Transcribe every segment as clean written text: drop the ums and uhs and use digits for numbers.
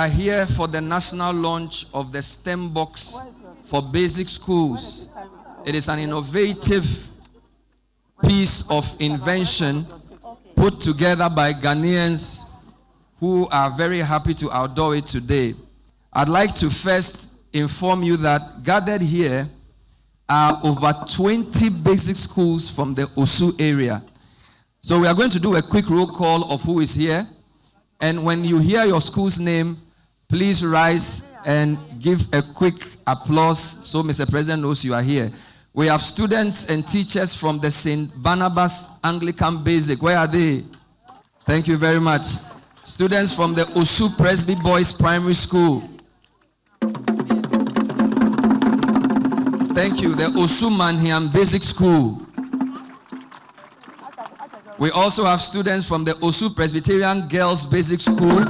are here for the national launch of the STEM Box for basic schools. It is an innovative piece of invention put together by Ghanaians who are very happy to outdoor it today. I'd like to first inform you that gathered here are over 20 basic schools from the Osu area. So we are going to do a quick roll call of who is here. And when you hear your school's name, please rise and give a quick applause so Mr. President knows you are here. We have students and teachers from the St. Barnabas Anglican Basic. Where are they? Thank you very much. Students from the Osu Presby Boys Primary School. Thank you. The Osu Manhiam Basic School. We also have students from the Osu Presbyterian Girls Basic School.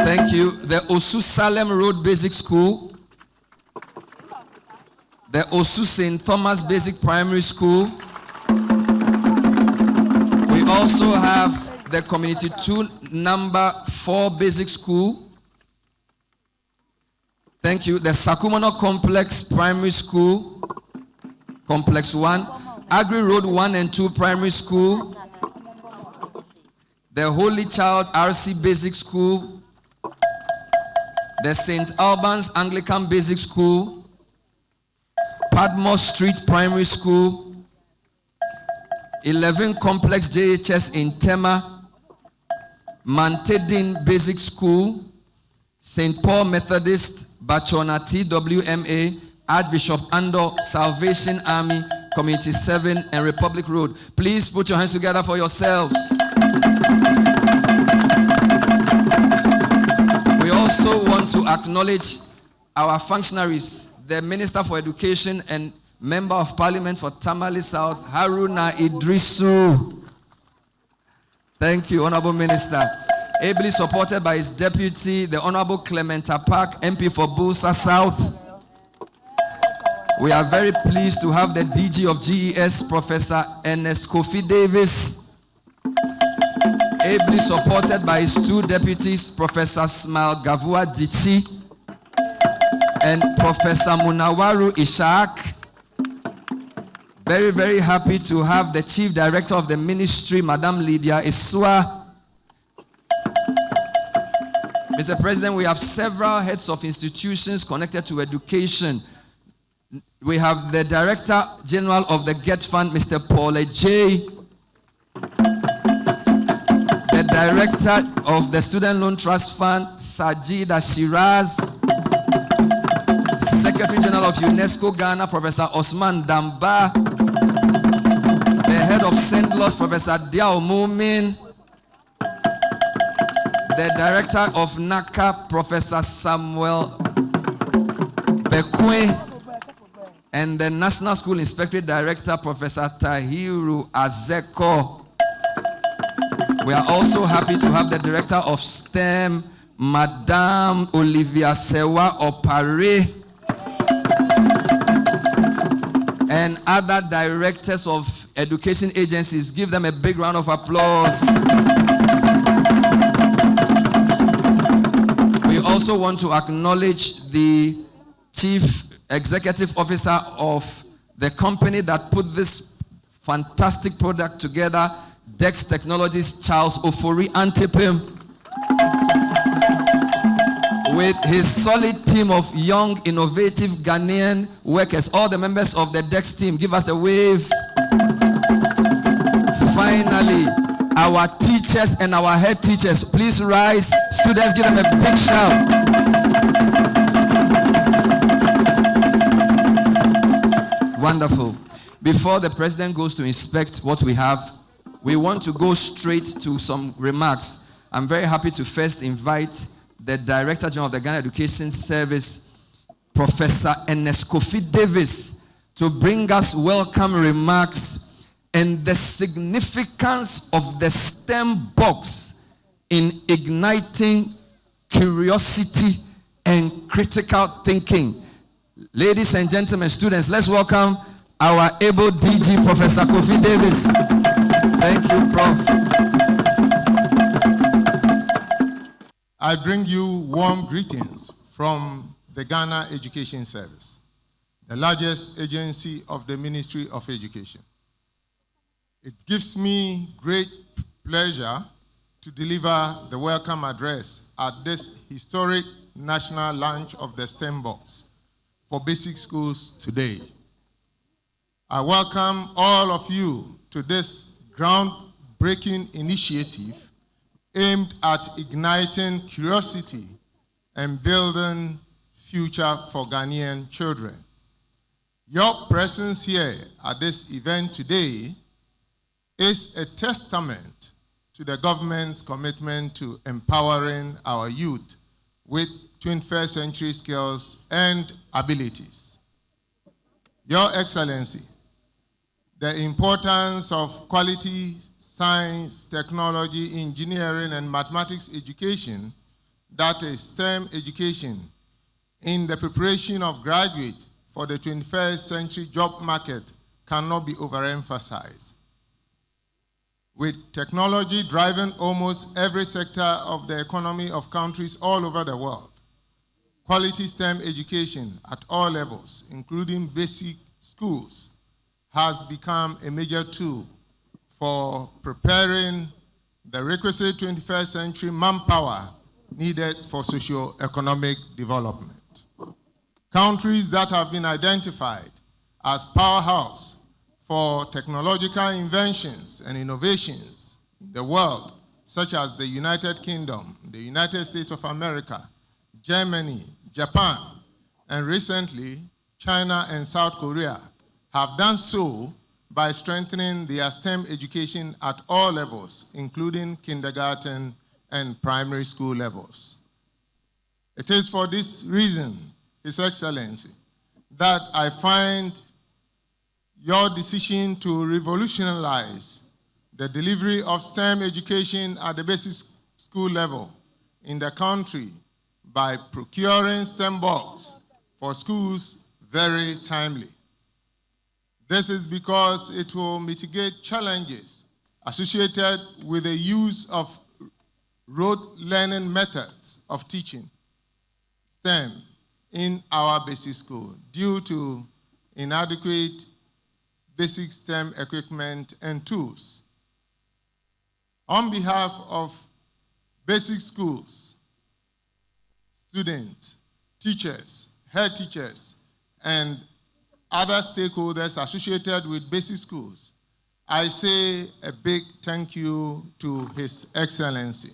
Thank you. The Osu Salem Road Basic School. The Osu St. Thomas Basic Primary School. We also have the Community 2 Number 4 Basic School. Thank you. The Sakumono Complex Primary School. Complex 1. Agri Road 1 and 2 Primary School. The Holy Child RC Basic School. The St. Albans Anglican Basic School. Padmore Street Primary School. 11 Complex JHS in Tema. Mantedin Basic School. St. Paul Methodist Bachona TWMA. Archbishop Ando Salvation Army Community 7 and Republic Road. Please put your hands together for yourselves. We also want to acknowledge our functionaries, the Minister for Education and Member of Parliament for Tamale South, Haruna Idrisu. Thank you, Honorable Minister. Ably supported by his deputy, the Honorable Clementa Park, MP for Bulsa South. We are very pleased to have the DG of GES, Professor Ernest Kofi Davis, ably supported by his two deputies, Professor Smile Gavua Dichi and Professor Munawaru Ishak. Very, very happy to have the Chief Director of the Ministry, Madam Lydia Isua. Mr. President, we have several heads of institutions connected to education. We have the Director General of the Get Fund, Mr. Paul J. The Director of the Student Loan Trust Fund, Sajida Shiraz. Secretary General of UNESCO Ghana, Professor Osman Damba. The Head of SENDLOS, Professor Diao Mumin. The Director of NACA, Professor Samuel Bekwe. And the National School Inspectorate Director, Professor Tahiru Azeko. We are also happy to have the Director of STEM, Madame Olivia Sewa Opare. And other directors of education agencies. Give them a big round of applause. We also want to acknowledge the Chief Executive Officer of the company that put this fantastic product together, Dext Technologies, Charles Ofori Antipim, with his solid team of young, innovative Ghanaian workers. All the members of the Dext team, give us a wave. Finally, our teachers and our head teachers, please rise. Students, give them a big shout. Wonderful. Before the president goes to inspect what we have, we want to go straight to some remarks. I'm very happy to first invite the Director General of the Ghana Education Service, Professor Ernest Kofi Davis, to bring us welcome remarks and the significance of the STEM box in igniting curiosity and critical thinking. Ladies and gentlemen, students, let's welcome our able DG, Professor Kofi Davis. Thank you, Prof. I bring you warm greetings from the Ghana Education Service, the largest agency of the Ministry of Education. It gives me great pleasure to deliver the welcome address at this historic national launch of the STEM Box for basic schools today. I welcome all of you to this groundbreaking initiative aimed at igniting curiosity and building future for Ghanaian children. Your presence here at this event today is a testament to the government's commitment to empowering our youth with 21st century skills and abilities. Your Excellency, the importance of quality science, technology, engineering, and mathematics education, that is STEM education, in the preparation of graduates for the 21st century job market cannot be overemphasized. With technology driving almost every sector of the economy of countries all over the world, quality STEM education at all levels, including basic schools, has become a major tool for preparing the requisite 21st century manpower needed for socio-economic development. Countries that have been identified as powerhouse for technological inventions and innovations in the world, such as the United Kingdom, the United States of America, Germany, Japan, and recently China and South Korea, have done so by strengthening their STEM education at all levels, including kindergarten and primary school levels. It is for this reason, His Excellency, that I find your decision to revolutionize the delivery of STEM education at the basic school level in the country by procuring STEM Box for schools very timely. This is because it will mitigate challenges associated with the use of rote learning methods of teaching STEM in our basic school due to inadequate basic STEM equipment and tools. On behalf of basic schools, students, teachers, head teachers, and other stakeholders associated with basic schools, I say a big thank you to His Excellency.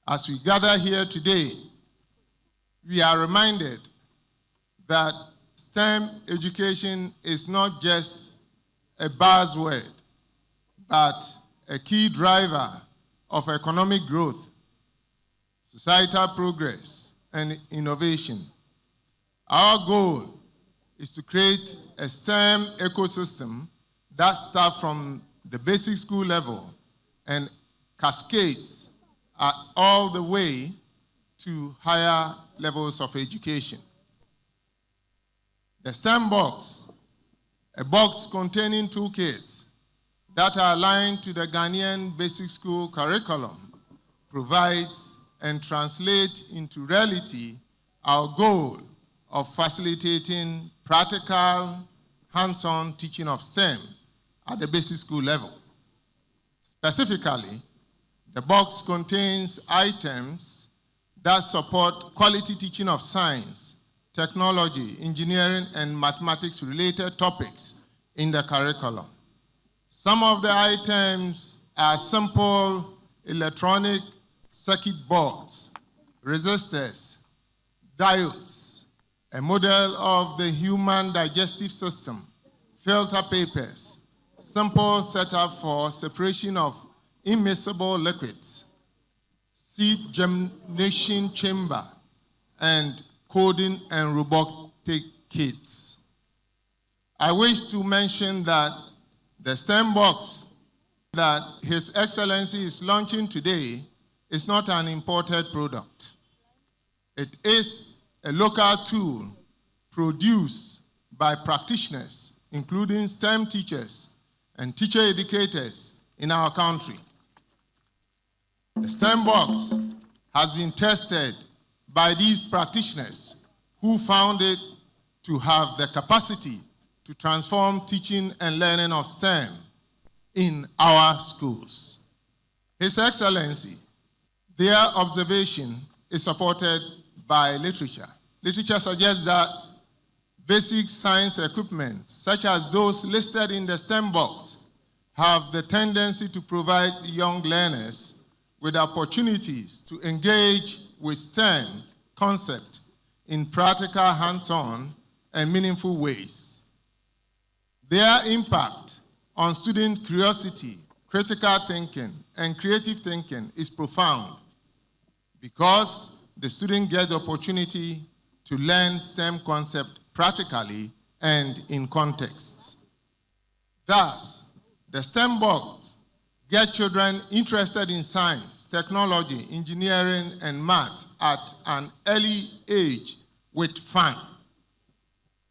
As we gather here today, we are reminded that STEM education is not just a buzzword, but a key driver of economic growth, societal progress, and innovation. Our goal is to create a STEM ecosystem that starts from the basic school level and cascades all the way to higher levels of education. The STEM Box, a box containing toolkits that are aligned to the Ghanaian basic school curriculum, provides and translates into reality our goal of facilitating practical, hands-on teaching of STEM at the basic school level. Specifically, the box contains items that support quality teaching of science, technology, engineering, and mathematics-related topics in the curriculum. Some of the items are simple electronic circuit boards, resistors, diodes, a model of the human digestive system, filter papers, simple setup for separation of immiscible liquids, seed germination chamber, and coding and robotic kits. I wish to mention that the STEM Box that His Excellency is launching today is not an imported product. It is a local tool produced by practitioners, including STEM teachers and teacher educators in our country. The STEM Box has been tested by these practitioners who found it to have the capacity to transform teaching and learning of STEM in our schools. His Excellency, their observation is supported by literature. Literature suggests that basic science equipment, such as those listed in the STEM box, have the tendency to provide young learners with opportunities to engage with STEM concepts in practical, hands-on, and meaningful ways. Their impact on student curiosity, critical thinking, and creative thinking is profound because the student gets the opportunity to learn STEM concepts practically and in contexts. Thus, the STEM box gets children interested in science, technology, engineering, and math at an early age with fun.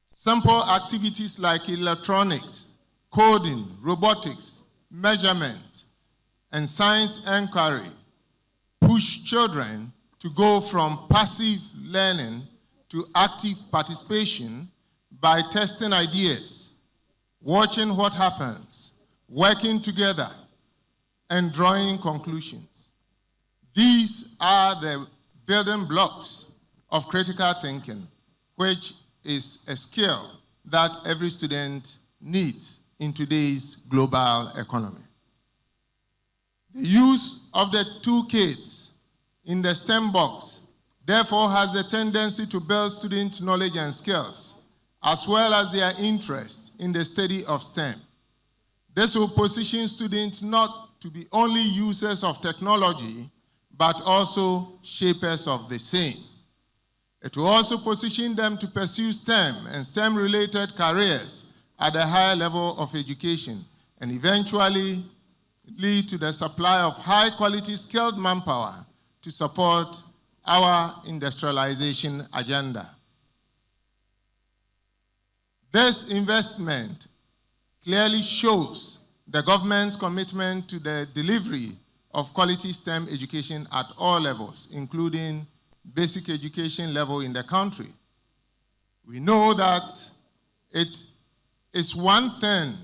Simple activities like electronics, coding, robotics, measurement, and science inquiry push children to go from passive learning to active participation by testing ideas, watching what happens, working together, and drawing conclusions. These are the building blocks of critical thinking, which is a skill that every student needs in today's global economy. The use of the toolkits in the STEM box therefore has a tendency to build student knowledge and skills, as well as their interest in the study of STEM. This will position students not to be only users of technology, but also shapers of the same. It will also position them to pursue STEM and STEM-related careers at a higher level of education, and eventually lead to the supply of high-quality skilled manpower to support our industrialization agenda. This investment clearly shows the government's commitment to the delivery of quality STEM education at all levels, including basic education level in the country. We know that it is one thing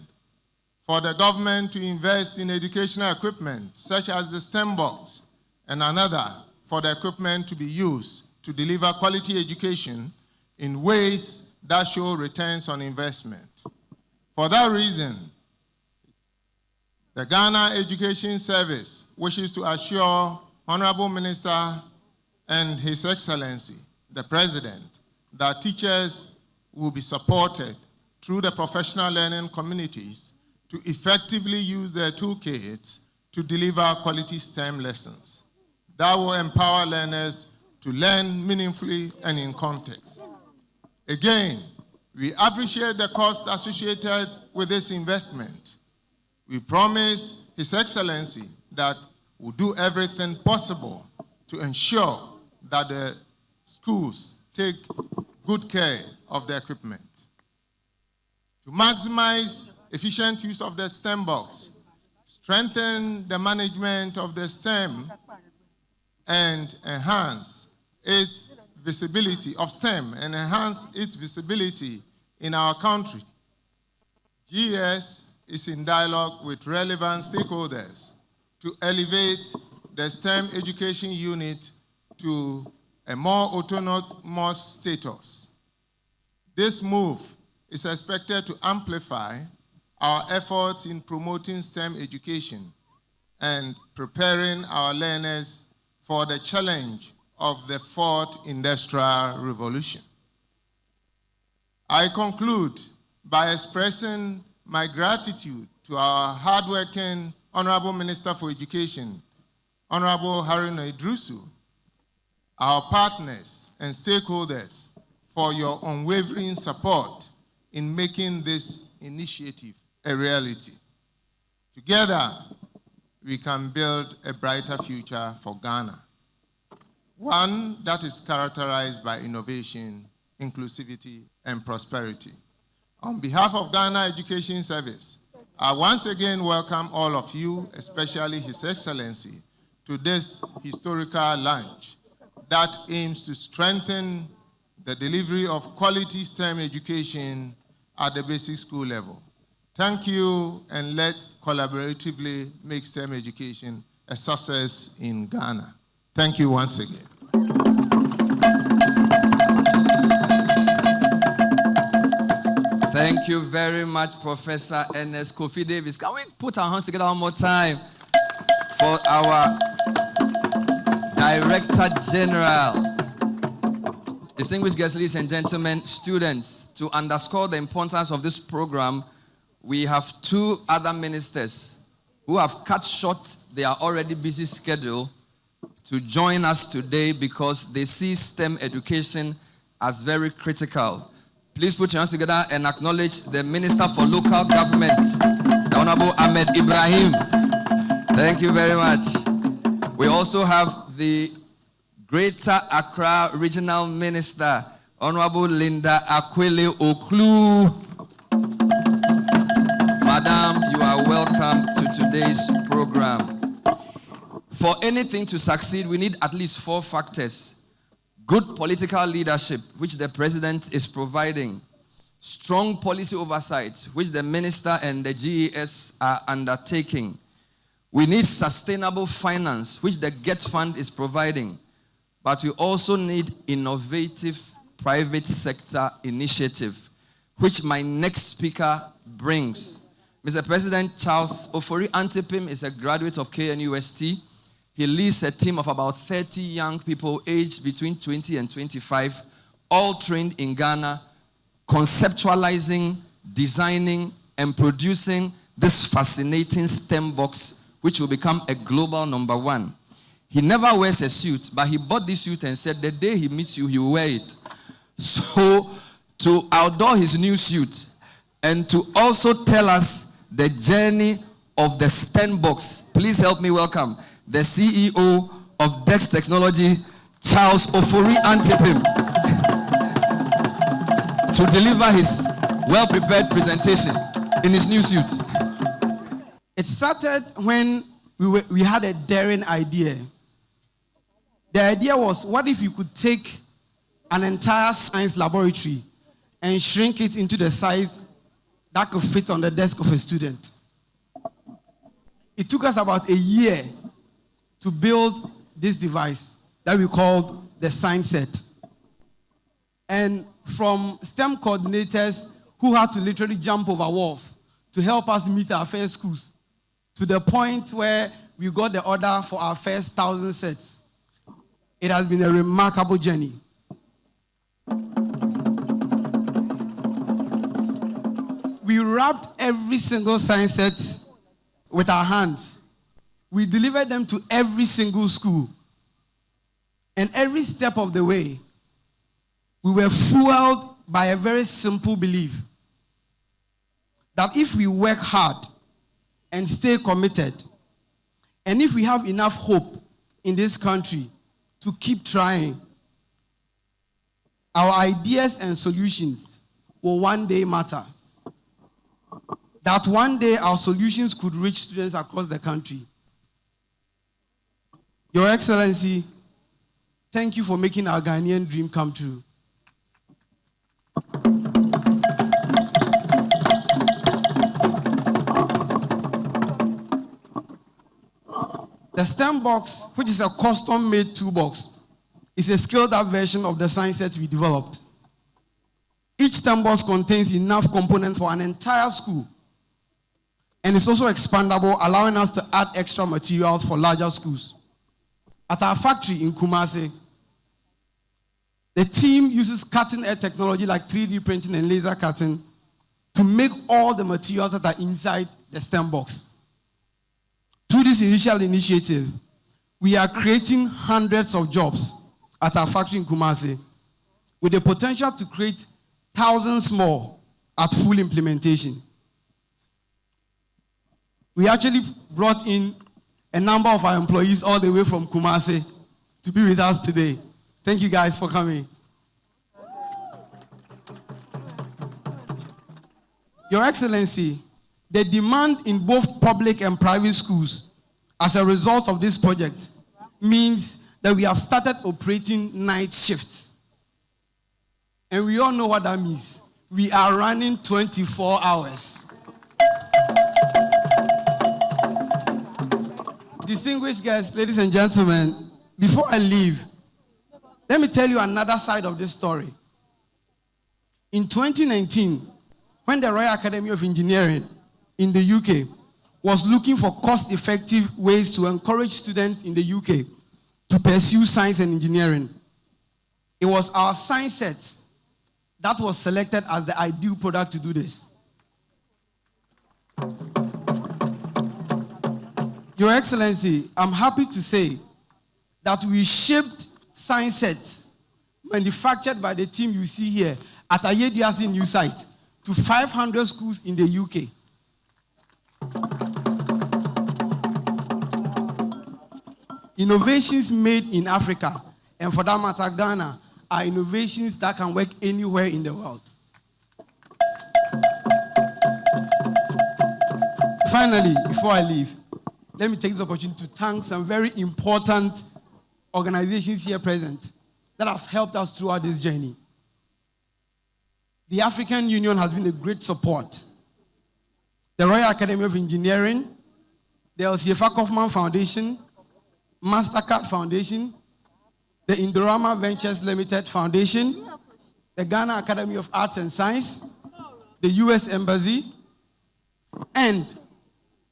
for the government to invest in educational equipment, such as the STEM box, and another for the equipment to be used to deliver quality education in ways that show returns on investment. For that reason, the Ghana Education Service wishes to assure Honorable Minister and His Excellency, the President, that teachers will be supported through the professional learning communities to effectively use their toolkits to deliver quality STEM lessons that will empower learners to learn meaningfully and in context. Again, we appreciate the cost associated with this investment. We promise His Excellency that we'll do everything possible to ensure that the schools take good care of the equipment. To maximize efficient use of the STEM box, strengthen the management of the STEM, and enhance its visibility of STEM and enhance its visibility in our country. GS is in dialogue with relevant stakeholders to elevate the STEM education unit to a more autonomous status. This move is expected to amplify our efforts in promoting STEM education and preparing our learners for the challenge of the fourth industrial revolution. I conclude by expressing my gratitude to our hardworking Honorable Minister for Education, Honorable Haruna Idrusu, our partners and stakeholders for your unwavering support in making this initiative a reality. Together, we can build a brighter future for Ghana, one that is characterized by innovation, inclusivity, and prosperity. On behalf of Ghana Education Service, I once again welcome all of you, especially His Excellency, to this historical launch that aims to strengthen the delivery of quality STEM education at the basic school level. Thank you, and let's collaboratively make STEM education a success in Ghana. Thank you once again. Thank you very much, Professor Ernest Kofi Davis. Can we put our hands together one more time for our Director General? Distinguished guests, ladies and gentlemen, students, to underscore the importance of this program, we have two other ministers who have cut short their already busy schedule to join us today because they see STEM education as very critical. Please put your hands together and acknowledge the Minister for Local Government, the Honorable Ahmed Ibrahim. Thank you very much. We also have the Greater Accra Regional Minister, Honorable Linda Akwele Oklu. Madam, you are welcome to today's program. For anything to succeed, we need at least 4 factors. Good political leadership, which the president is providing. Strong policy oversight, which the minister and the GES are undertaking. We need sustainable finance, which the GET Fund is providing. But we also need innovative private sector initiative, which my next speaker brings. Mr. President, Charles Ofori Antipim is a graduate of KNUST. He leads a team of about 30 young people aged between 20 and 25, all trained in Ghana, conceptualizing, designing, and producing this fascinating STEM box, which will become a global #1. He never wears a suit, but he bought this suit and said the day he meets you, he will wear it. So, to outdoor his new suit and to also tell us the journey of the STEM box, please help me welcome the CEO of Dext Technology, Charles Ofori Antipim, to deliver his well-prepared presentation in his new suit. It started when we had a daring idea. The idea was, what if you could take an entire science laboratory and shrink it into the size that could fit on the desk of a student? It took us about a year to build this device that we called the Science Set. And from STEM coordinators who had to literally jump over walls to help us meet our first schools, to the point where we got the order for our first 1,000 sets. It has been a remarkable journey. We wrapped every single science set with our hands. We delivered them to every single school. And every step of the way, we were fueled by a very simple belief that if we work hard and stay committed, and if we have enough hope in this country to keep trying, our ideas and solutions will one day matter. That one day our solutions could reach students across the country. Your Excellency, thank you for making our Ghanaian dream come true. The STEM box, which is a custom-made toolbox, is a scaled-up version of the science set we developed. Each STEM box contains enough components for an entire school, and it's also expandable, allowing us to add extra materials for larger schools. At our factory in Kumasi, the team uses cutting-edge technology like 3D printing and laser cutting to make all the materials that are inside the STEM box. Through this initial initiative, we are creating hundreds of jobs at our factory in Kumasi, with the potential to create thousands more at full implementation. We actually brought in a number of our employees all the way from Kumasi to be with us today. Thank you guys for coming. Your Excellency, the demand in both public and private schools as a result of this project means that we have started operating night shifts. And we all know what that means. We are running 24 hours. Distinguished guests, ladies and gentlemen, before I leave, let me tell you another side of this story. In 2019, when the Royal Academy of Engineering in the UK was looking for cost-effective ways to encourage students in the UK to pursue science and engineering, it was our science set that was selected as the ideal product to do this. Your Excellency, I'm happy to say that we shipped science sets manufactured by the team you see here at Ayediasi new site to 500 schools in the UK. Innovations made in Africa, and for that matter, Ghana, are innovations that can work anywhere in the world. Finally, before I leave, let me take this opportunity to thank some very important organizations here present that have helped us throughout this journey. The African Union has been a great support. The Royal Academy of Engineering, the LCFA Kaufman Foundation, MasterCard Foundation, the Indorama Ventures Limited Foundation, the Ghana Academy of Arts and Science, the US Embassy, and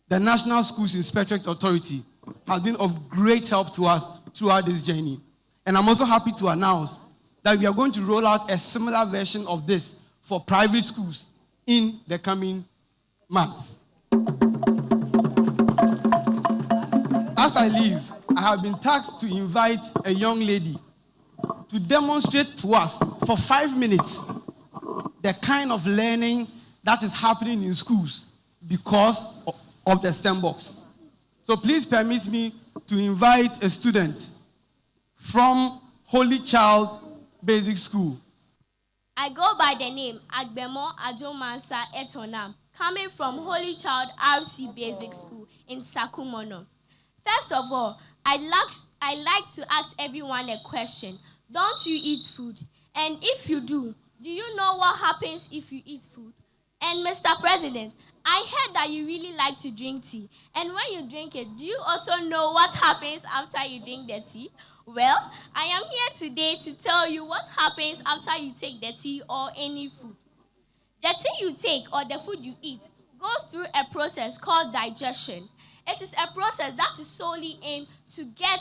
the National Schools Inspectorate Authority has been of great help to us throughout this journey. And I'm also happy to announce that we are going to roll out a similar version of this for private schools in the coming months. As I leave, I have been tasked to invite a young lady to demonstrate to us for 5 minutes the kind of learning that is happening in schools because of the STEM box. So please permit me to invite a student from Holy Child Basic School. I go by the name Agbemo Ajomansa Etonam, coming from Holy Child RC Basic School in Sakumono. First of all, I like to ask everyone a question. Don't you eat food? And if you do you know what happens if you eat food? And Mr. President, I heard that you really like to drink tea. And when you drink it, do you also know what happens after you drink the tea? Well, I am here today to tell you what happens after you take the tea or any food. The tea you take or the food you eat goes through a process called digestion. It is a process that is solely aimed to get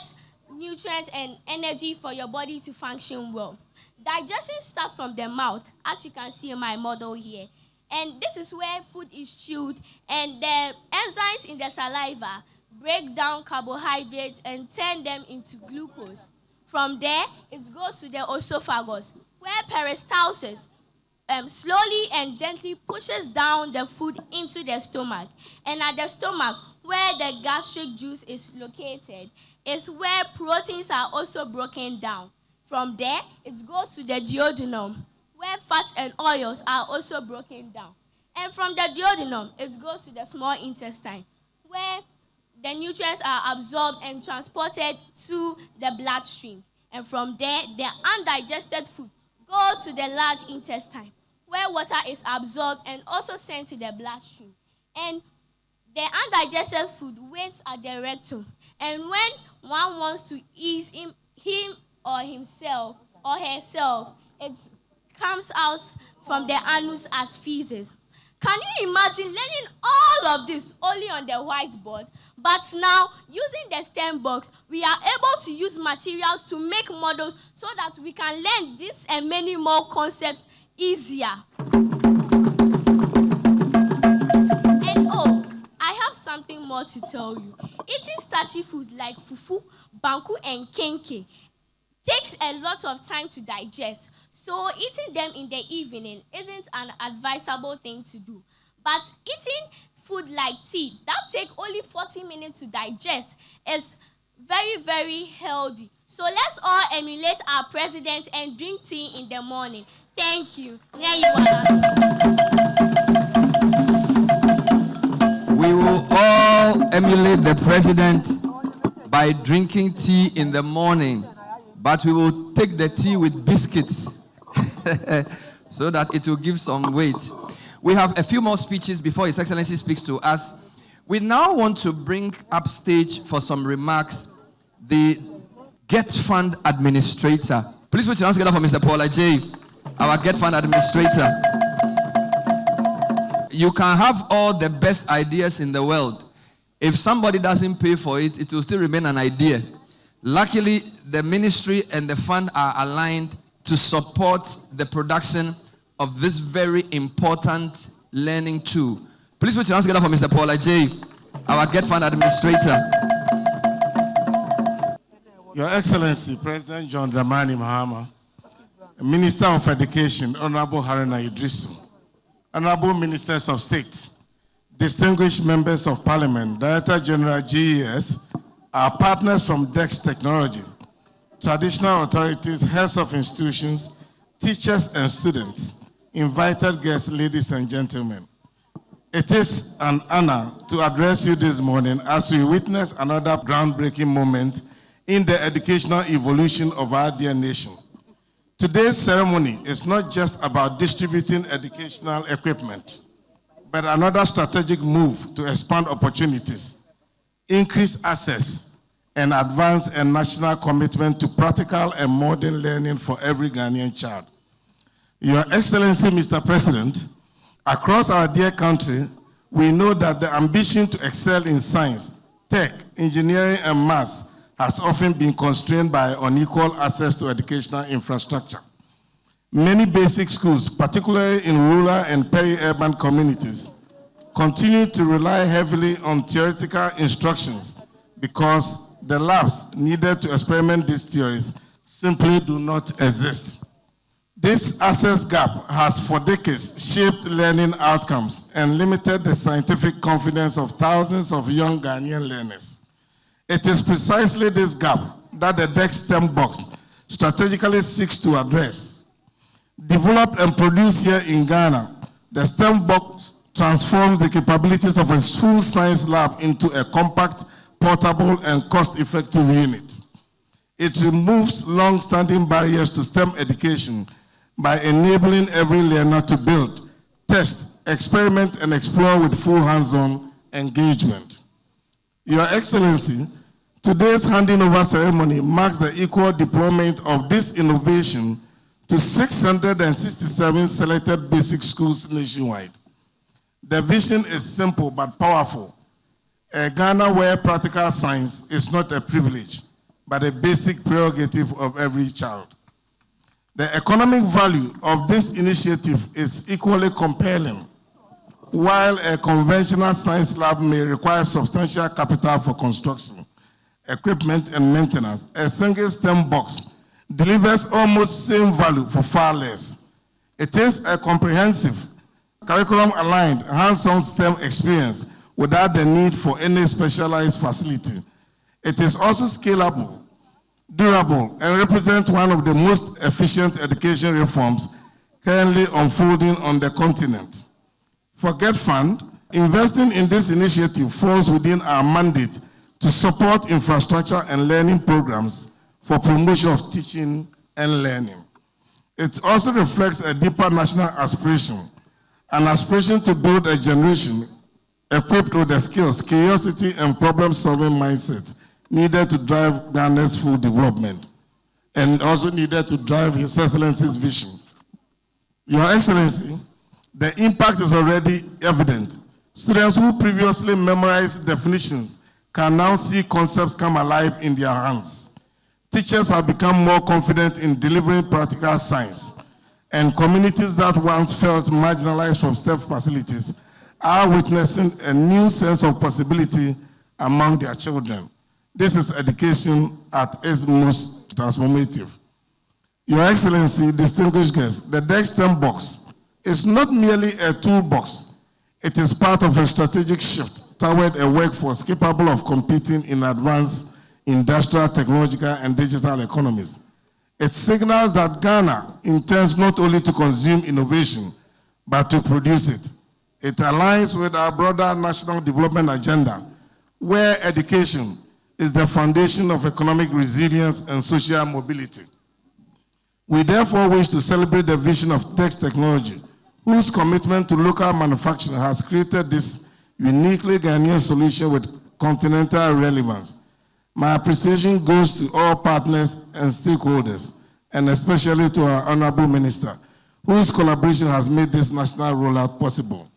nutrients and energy for your body to function well. Digestion starts from the mouth, as you can see in my model here. And this is where food is chewed, and the enzymes in the saliva break down carbohydrates and turn them into glucose. From there, it goes to the esophagus, where peristalsis slowly and gently pushes down the food into the stomach. And at the stomach, where the gastric juice is located, is where proteins are also broken down. From there, it goes to the duodenum, where fats and oils are also broken down. And from the duodenum, it goes to the small intestine, where the nutrients are absorbed and transported to the bloodstream. And from there, the undigested food goes to the large intestine, where water is absorbed and also sent to the bloodstream. And the undigested food waits at the rectum. And when one wants to ease him or himself or herself, it comes out from the anus as feces. Can you imagine learning all of this only on the whiteboard? But now, using the STEM box, we are able to use materials to make models so that we can learn this and many more concepts easier. And I have something more to tell you. Eating starchy foods like fufu, banku, and kenke takes a lot of time to digest. So eating them in the evening isn't an advisable thing to do. But eating food like tea, that takes only 40 minutes to digest, is very, very healthy. So let's all emulate our president and drink tea in the morning. Thank you. There you are. We will all emulate the president by drinking tea in the morning, but we will take the tea with biscuits so that it will give some weight. We have a few more speeches before His Excellency speaks to us. We now want to bring upstage for some remarks the Get Fund Administrator. Please put your hands together for Mr. Paula J., our Get Fund Administrator. You can have all the best ideas in the world. If somebody doesn't pay for it, it will still remain an idea. Luckily, the ministry and the fund are aligned to support the production of this very important learning tool. Please put your hands together for Mr. Paula J., our Get Fund Administrator. Your Excellency, President John Dramani Mahama, Minister of Education, Honorable Haruna Idrisu, Honorable Ministers of State, distinguished members of Parliament, Director General GES, our partners from Dext Technology, traditional authorities, heads of institutions, teachers and students, invited guests, ladies and gentlemen. It is an honor to address you this morning as we witness another groundbreaking moment in the educational evolution of our dear nation. Today's ceremony is not just about distributing educational equipment, but another strategic move to expand opportunities, increase access, and advance a national commitment to practical and modern learning for every Ghanaian child. Your Excellency, Mr. President, across our dear country, we know that the ambition to excel in science, tech, engineering, and maths has often been constrained by unequal access to educational infrastructure. Many basic schools, particularly in rural and peri-urban communities, continue to rely heavily on theoretical instructions because the labs needed to experiment these theories simply do not exist. This access gap has for decades shaped learning outcomes and limited the scientific confidence of thousands of young Ghanaian learners. It is precisely this gap that the Dext STEM Box strategically seeks to address. Developed and produced here in Ghana, the STEM Box transforms the capabilities of a full science lab into a compact, portable, and cost-effective unit. It removes long-standing barriers to STEM education by enabling every learner to build, test, experiment, and explore with full hands-on engagement. Your Excellency, today's handing over ceremony marks the equal deployment of this innovation to 667 selected basic schools nationwide. The vision is simple but powerful. A Ghana where practical science is not a privilege, but a basic prerogative of every child. The economic value of this initiative is equally compelling. While a conventional science lab may require substantial capital for construction, equipment, and maintenance, a single STEM box delivers almost same value for far less. It is a comprehensive, curriculum-aligned, hands-on STEM experience without the need for any specialized facility. It is also scalable, durable, and represents one of the most efficient education reforms currently unfolding on the continent. For Get Fund, investing in this initiative falls within our mandate to support infrastructure and learning programs for promotion of teaching and learning. It also reflects a deeper national aspiration, an aspiration to build a generation equipped with the skills, curiosity, and problem-solving mindset needed to drive Ghana's full development, and also needed to drive His Excellency's vision. Your Excellency, the impact is already evident. Students who previously memorized definitions can now see concepts come alive in their hands. Teachers have become more confident in delivering practical science, and communities that once felt marginalized from STEM facilities are witnessing a new sense of possibility among their children. This is education at its most transformative. Your Excellency, distinguished guests, the Dext STEM Box is not merely a toolbox. It is part of a strategic shift toward a workforce capable of competing in advanced industrial, technological, and digital economies. It signals that Ghana intends not only to consume innovation, but to produce it. It aligns with our broader national development agenda, where education, is the foundation of economic resilience and social mobility. We therefore wish to celebrate the vision of Dext Technology, whose commitment to local manufacturing has created this uniquely Ghanaian solution with continental relevance. My appreciation goes to all partners and stakeholders, and especially to our Honorable Minister, whose collaboration has made this national rollout possible.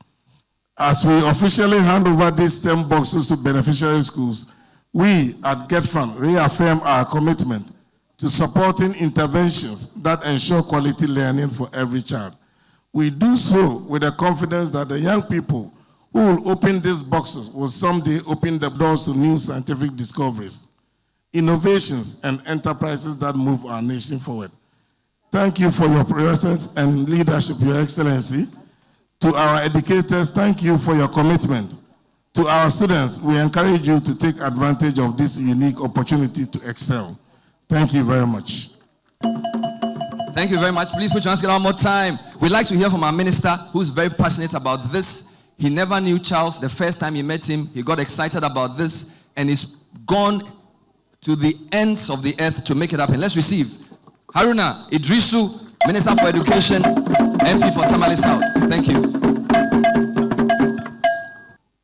As we officially hand over these STEM boxes to beneficiary schools, we at GetFund reaffirm our commitment to supporting interventions that ensure quality learning for every child. We do so with the confidence that the young people who will open these boxes will someday open the doors to new scientific discoveries, innovations, and enterprises that move our nation forward. Thank you for your presence and leadership, Your Excellency. To our educators, thank you for your commitment. To our students, we encourage you to take advantage of this unique opportunity to excel. Thank you very much. Thank you very much. Please put your hands together one more time. We'd like to hear from our minister, who's very passionate about this. He never knew Charles. The first time he met him, he got excited about this, and he's gone to the ends of the earth to make it happen. Let's receive Haruna Idrisu, Minister for Education, MP for Tamale South. Thank you.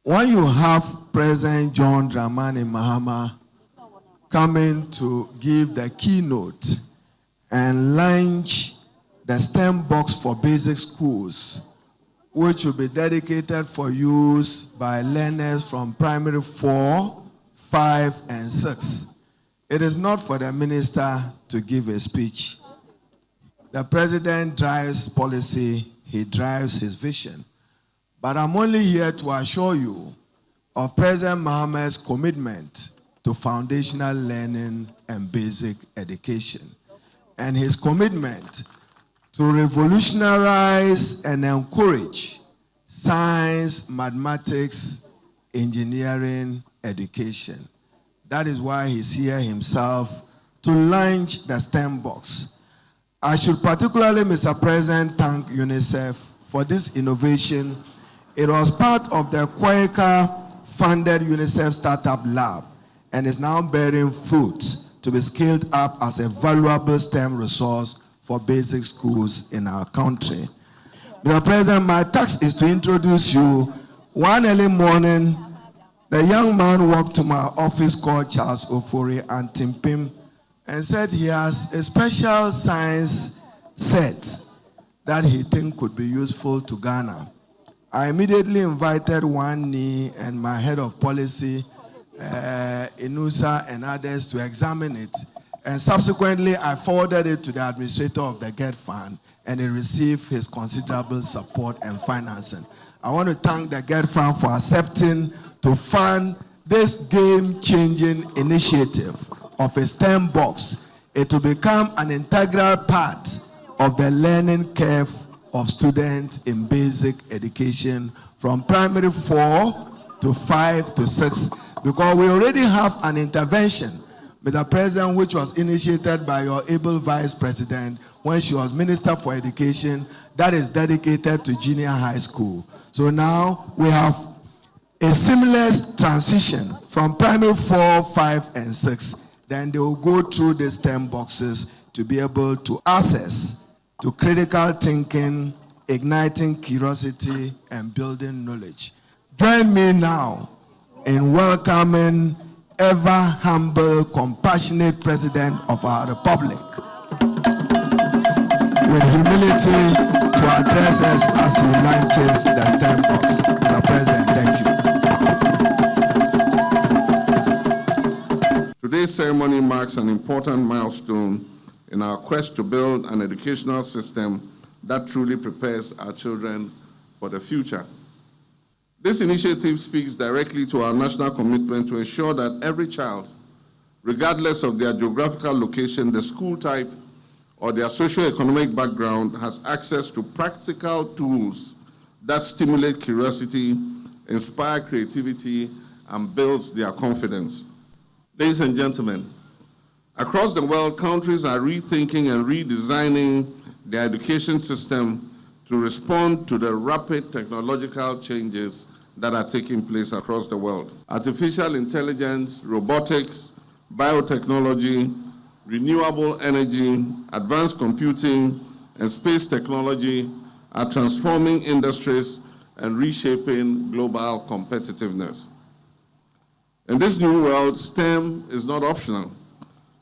When you have President John Dramani Mahama coming to give the keynote and launch the STEM box for basic schools, which will be dedicated for use by learners from primary 4, 5, and 6. It is not for the minister to give a speech. The president drives policy, he drives his vision. But I'm only here to assure you of President Mahama's commitment to foundational learning and basic education, and his commitment to revolutionize and encourage science, mathematics, engineering, education. That is why he's here himself to launch the STEM box. I should particularly, Mr. President, thank UNICEF for this innovation. It was part of the Quaker-funded UNICEF Startup Lab and is now bearing fruit to be scaled up as a valuable STEM resource for basic schools in our country. Mr. President, my task is to introduce you. One early morning, the young man walked to my office called Charles Ofori and Timpim and said he has a special science set that he thinks could be useful to Ghana. I immediately invited Wani and my head of policy, Inusa, and others to examine it. And subsequently, I forwarded it to the administrator of the GET Fund, and he received his considerable support and financing. I want to thank the GET Fund for accepting to fund this game-changing initiative of a STEM box. It will become an integral part of the learning curve of students in basic education from primary 4 to 5 to 6, because we already have an intervention, Mr. President, which was initiated by your able Vice President when she was Minister for Education, that is dedicated to junior high school. So now we have a seamless transition from primary 4, 5, and 6. Then they will go through the STEM boxes to be able to access to critical thinking, igniting curiosity, and building knowledge. Join me now in welcoming ever humble, compassionate President of our Republic with humility to address us as he launches the STEM box. Mr. President, thank you. Today's ceremony marks an important milestone in our quest to build an educational system that truly prepares our children for the future. This initiative speaks directly to our national commitment to ensure that every child, regardless of their geographical location, the school type, or their socio-economic background, has access to practical tools that stimulate curiosity, inspire creativity, and builds their confidence. Ladies and gentlemen, across the world, countries are rethinking and redesigning their education system to respond to the rapid technological changes that are taking place across the world. Artificial intelligence, robotics, biotechnology, renewable energy, advanced computing, and space technology are transforming industries and reshaping global competitiveness. In this new world, STEM is not optional.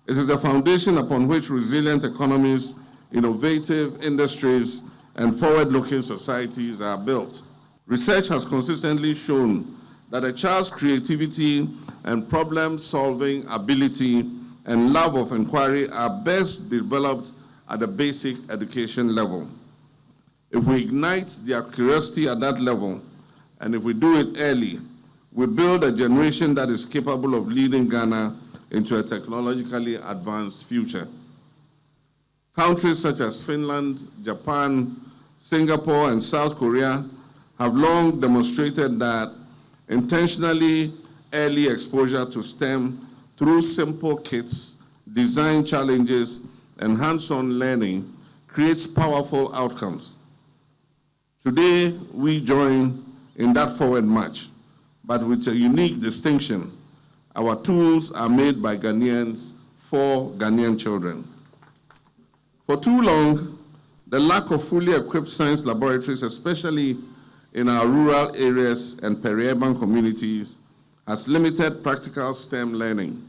It is the foundation upon which resilient economies, innovative industries, and forward-looking societies are built. Research has consistently shown that a child's creativity and problem-solving ability and love of inquiry are best developed at the basic education level. If we ignite their curiosity at that level, and if we do it early, we build a generation that is capable of leading Ghana into a technologically advanced future. Countries such as Finland, Japan, Singapore, and South Korea have long demonstrated that intentionally early exposure to STEM through simple kits, design challenges, and hands-on learning creates powerful outcomes. Today, we join in that forward march, but with a unique distinction. Our tools are made by Ghanaians for Ghanaian children. For too long, the lack of fully equipped science laboratories, especially in our rural areas and peri-urban communities, has limited practical STEM learning.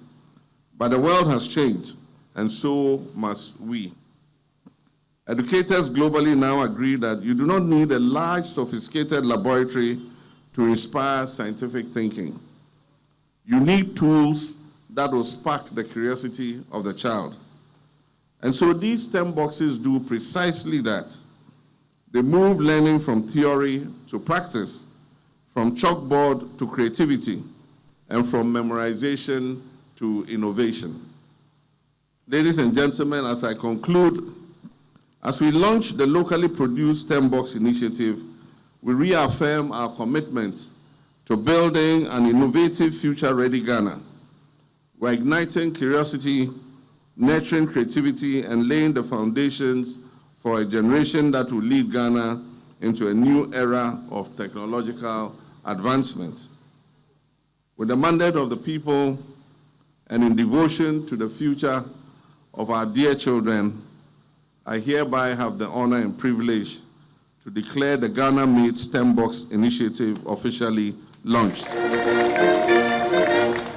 But the world has changed, and so must we. Educators globally now agree that you do not need a large, sophisticated laboratory to inspire scientific thinking. You need tools that will spark the curiosity of the child. And so these STEM boxes do precisely that. They move learning from theory to practice, from chalkboard to creativity, and from memorization to innovation. Ladies and gentlemen, as I conclude, as we launch the locally produced STEM Box initiative, we reaffirm our commitment to building an innovative, future-ready Ghana. We're igniting curiosity, nurturing creativity, and laying the foundations for a generation that will lead Ghana into a new era of technological advancement. With the mandate of the people and in devotion to the future of our dear children, I hereby have the honor and privilege to declare the Ghana-made STEM Box initiative officially launched.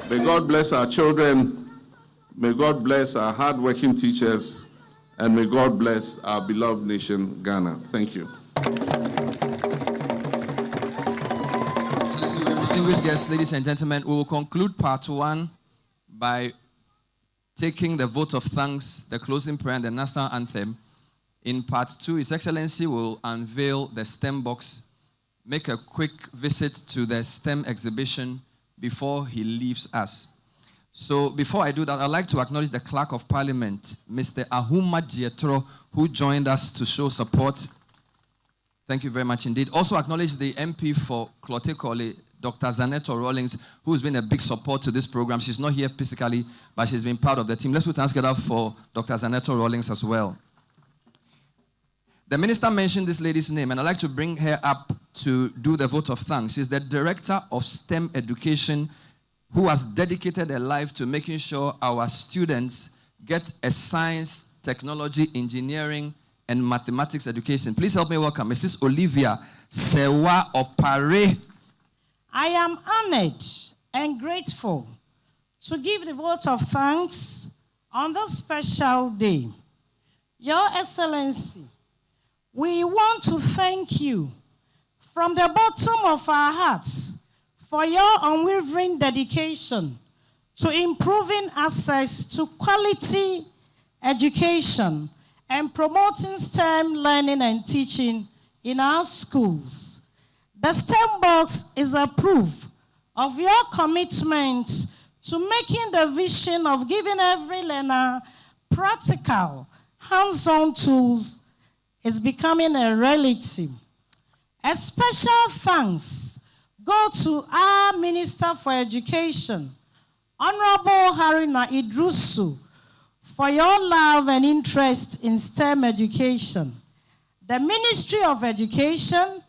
May God bless our children, may God bless our hard-working teachers, and may God bless our beloved nation, Ghana. Thank you. Distinguished guests, ladies and gentlemen, we will conclude part one by taking the vote of thanks, the closing prayer, and the national anthem. In part two, His Excellency will unveil the STEM box, make a quick visit to the STEM exhibition before he leaves us. So before I do that, I'd like to acknowledge the Clerk of Parliament, Mr. Ahuma Dietro, who joined us to show support. Thank you very much indeed. Also acknowledge the MP for Klotekole, Dr. Zaneto Rawlings, who's been a big support to this program. She's not here physically, but she's been part of the team. Let's put hands together for Dr. Zaneto Rawlings as well. The minister mentioned this lady's name, and I'd like to bring her up to do the vote of thanks. She's the Director of STEM Education, who has dedicated her life to making sure our students get a science, technology, engineering, and mathematics education. Please help me welcome Mrs. Olivia Sewa Opare. I am honored and grateful to give the vote of thanks on this special day. Your Excellency, we want to thank you from the bottom of our hearts for your unwavering dedication to improving access to quality education and promoting STEM learning and teaching in our schools. The STEM Box is a proof of your commitment to making the vision of giving every learner practical, hands-on tools is becoming a reality. A special thanks go to our Minister for Education, Honorable Haruna Idrusu, for your love and interest in STEM education. The Ministry of Education,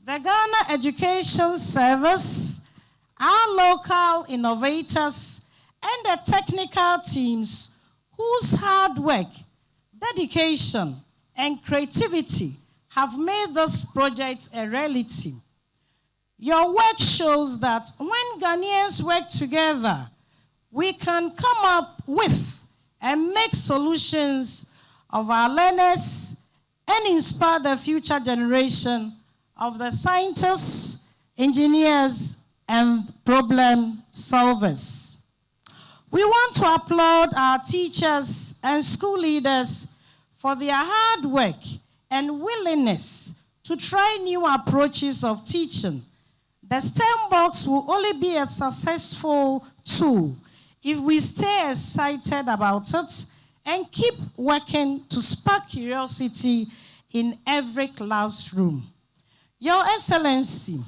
the Ghana Education Service, our local innovators, and the technical teams whose hard work, dedication, and creativity have made this project a reality. Your work shows that when Ghanaians work together, we can come up with and make solutions of our learners and inspire the future generation of the scientists, engineers, and problem solvers. We want to applaud our teachers and school leaders for their hard work and willingness to try new approaches of teaching. The STEM box will only be a successful tool if we stay excited about it and keep working to spark curiosity in every classroom. Your Excellency,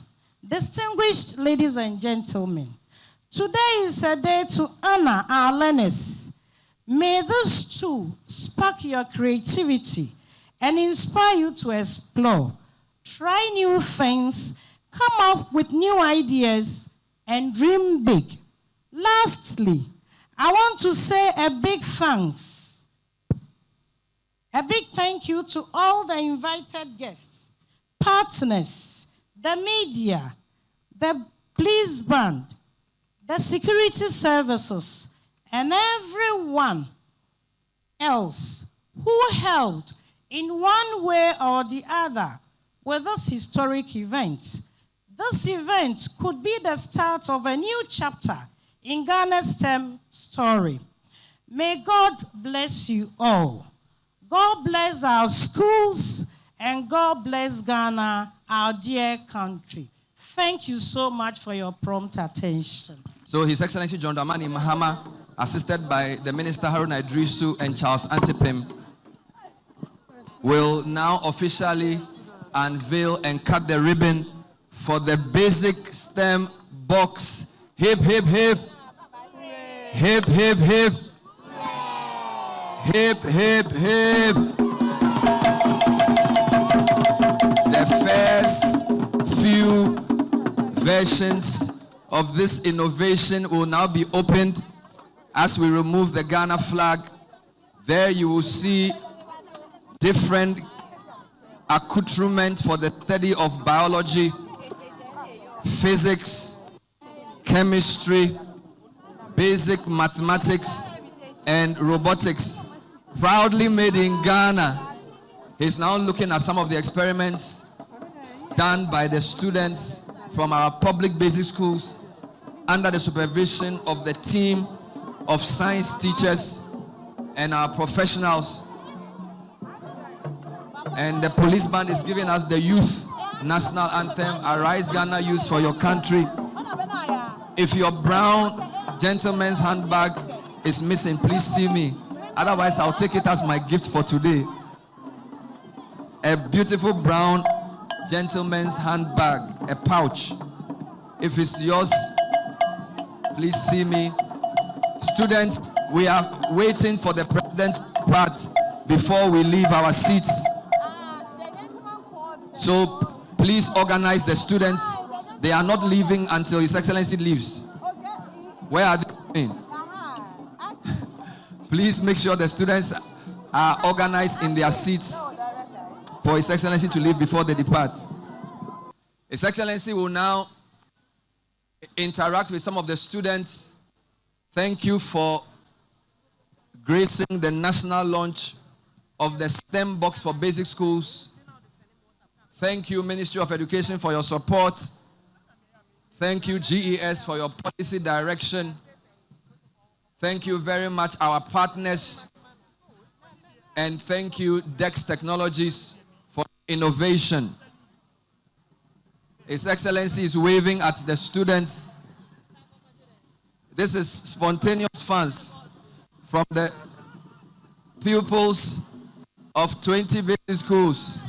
distinguished ladies and gentlemen, today is a day to honor our learners. May this too spark your creativity and inspire you to explore, try new things, come up with new ideas, and dream big. Lastly, I want to say a big thank you to all the invited guests, partners, the media, the police band, the security services, and everyone else who helped in one way or the other with this historic event. This event could be the start of a new chapter in Ghana's STEM story. May God bless you all. God bless our schools, and God bless Ghana, our dear country. Thank you so much for your prompt attention. So His Excellency John Dramani Mahama, assisted by the Minister Haruna Idrisu and Charles Antipim, will now officially unveil and cut the ribbon for the basic STEM box. Hip, hip, hip. Hip, hip, hip. Hip, hip, hip. The first few versions of this innovation will now be opened as we remove the Ghana flag. There you will see different accoutrement for the study of biology, physics, chemistry, basic mathematics, and robotics. Proudly made in Ghana. He's now looking at some of the experiments done by the students from our public basic schools under the supervision of the team of science teachers and our professionals. And the police band is giving us the youth national anthem, Arise Ghana Youth for Your Country. If your brown gentleman's handbag is missing, please see me. Otherwise, I'll take it as my gift for today. A beautiful brown gentleman's handbag, a pouch. If it's yours, please see me. Students, we are waiting for the president part before we leave our seats. So please organize the students. They are not leaving until His Excellency leaves. Where are they going? Please make sure the students are organized in their seats for His Excellency to leave before they depart. His Excellency will now interact with some of the students. Thank you for gracing the national launch of the STEM box for basic schools. Thank you, Ministry of Education, for your support. Thank you, GES, for your policy direction. Thank you very much, our partners. And thank you, Dext Technologies, for innovation. His Excellency is waving at the students. This is spontaneous funds from the pupils of 20 basic schools.